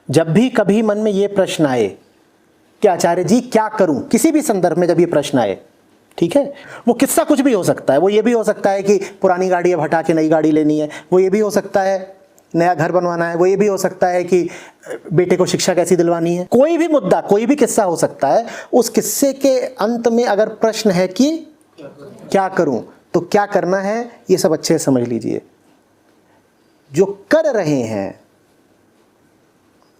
जब भी कभी मन में ये प्रश्न आए कि आचार्य जी क्या करूं, किसी भी संदर्भ में जब ये प्रश्न आए, ठीक है, वो किस्सा कुछ भी हो सकता है। वो ये भी हो सकता है कि पुरानी गाड़ी अब हटा के नई गाड़ी लेनी है, वो ये भी हो सकता है नया घर बनवाना है, वो ये भी हो सकता है कि बेटे को शिक्षा कैसी दिलवानी है। कोई भी मुद्दा, कोई भी किस्सा हो सकता है। उस किस्से के अंत में अगर प्रश्न है कि क्या करूं, तो क्या करना है ये सब अच्छे से समझ लीजिए। जो कर रहे हैं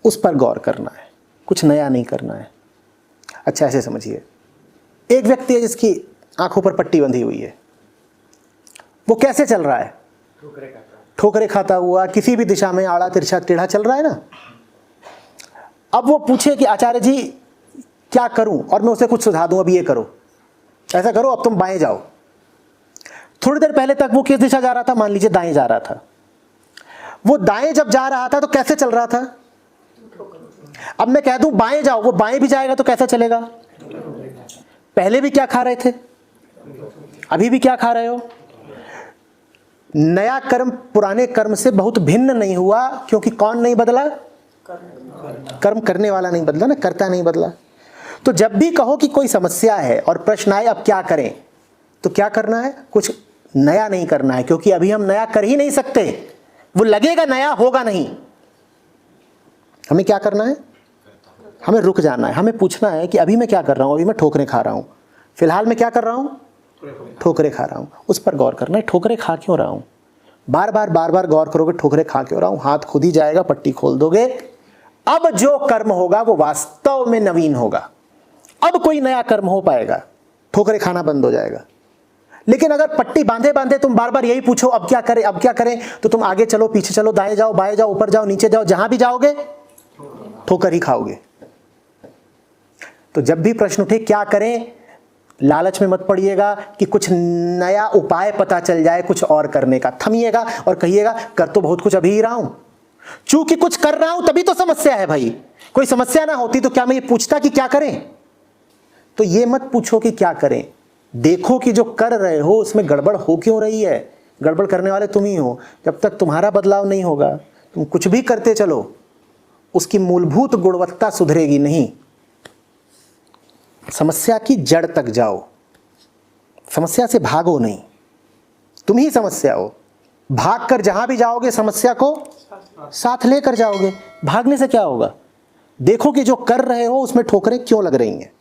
उस पर गौर करना है, कुछ नया नहीं करना है। अच्छा ऐसे समझिए, एक व्यक्ति है जिसकी आंखों पर पट्टी बंधी हुई है, वो कैसे चल रहा है? ठोकरे खाता हुआ, किसी भी दिशा में आड़ा तिरछा टेढ़ा चल रहा है ना। अब वो पूछे कि आचार्य जी क्या करूं, और मैं उसे कुछ सुझा दूं, अब ये करो, ऐसा करो, अब तुम बाएं जाओ। थोड़ी देर पहले तक वो किस दिशा जा रहा था? मान लीजिए दाएं जा रहा था। वो दाएं जब जा रहा था तो कैसे चल रहा था? अब मैं कह दूं बाएं जाओ, वो बाएं भी जाएगा तो कैसा चलेगा? पहले भी क्या खा रहे थे, अभी भी क्या खा रहे हो? नया कर्म पुराने कर्म से बहुत भिन्न नहीं हुआ, क्योंकि कौन नहीं बदला? कर्म करने वाला नहीं बदला ना, कर्ता नहीं बदला। तो जब भी कहो कि कोई समस्या है और प्रश्न आए अब क्या करें, तो क्या करना है? कुछ नया नहीं करना है, क्योंकि अभी हम नया कर ही नहीं सकते। वो लगेगा नया, होगा नहीं। हमें क्या करना है? हमें रुक जाना है। हमें पूछना है कि अभी मैं क्या कर रहा हूं? अभी मैं ठोकरें खा रहा हूं, फिलहाल मैं क्या कर रहा हूं? ठोकरें खा रहा हूं। उस पर गौर करना है, ठोकरें खा क्यों रहा हूं? बार बार गौर करोगे ठोकरें खा क्यों रहा हूं, हाथ खुद ही जाएगा, पट्टी खोल दोगे। अब जो कर्म होगा वो वास्तव में नवीन होगा। अब कोई नया कर्म हो पाएगा, ठोकरें खाना बंद हो जाएगा। लेकिन अगर पट्टी बांधे बांधे तुम बार बार यही पूछो अब क्या करें, अब क्या करें, तो तुम आगे चलो, पीछे चलो, दाएं जाओ, बाएं जाओ, ऊपर जाओ, नीचे जाओ, जहां भी जाओगे ठोकर ही खाओगे। तो जब भी प्रश्न उठे क्या करें, लालच में मत पड़िएगा कि कुछ नया उपाय पता चल जाए कुछ और करने का। थमिएगा और कहिएगा कर तो बहुत कुछ अभी ही रहा हूं, चूंकि कुछ कर रहा हूं तभी तो समस्या है भाई। कोई समस्या ना होती तो क्या मैं ये पूछता कि क्या करें? तो ये मत पूछो कि क्या करें, देखो कि जो कर रहे हो उसमें गड़बड़ हो क्यों रही है। गड़बड़ करने वाले तुम ही हो। जब तक तुम्हारा बदलाव नहीं होगा, तुम कुछ भी करते चलो, उसकी मूलभूत गुणवत्ता सुधरेगी नहीं। समस्या की जड़ तक जाओ, समस्या से भागो नहीं, तुम ही समस्या हो। भागकर जहां भी जाओगे समस्या को साथ लेकर जाओगे। भागने से क्या होगा? देखो कि जो कर रहे हो उसमें ठोकरें क्यों लग रही हैं।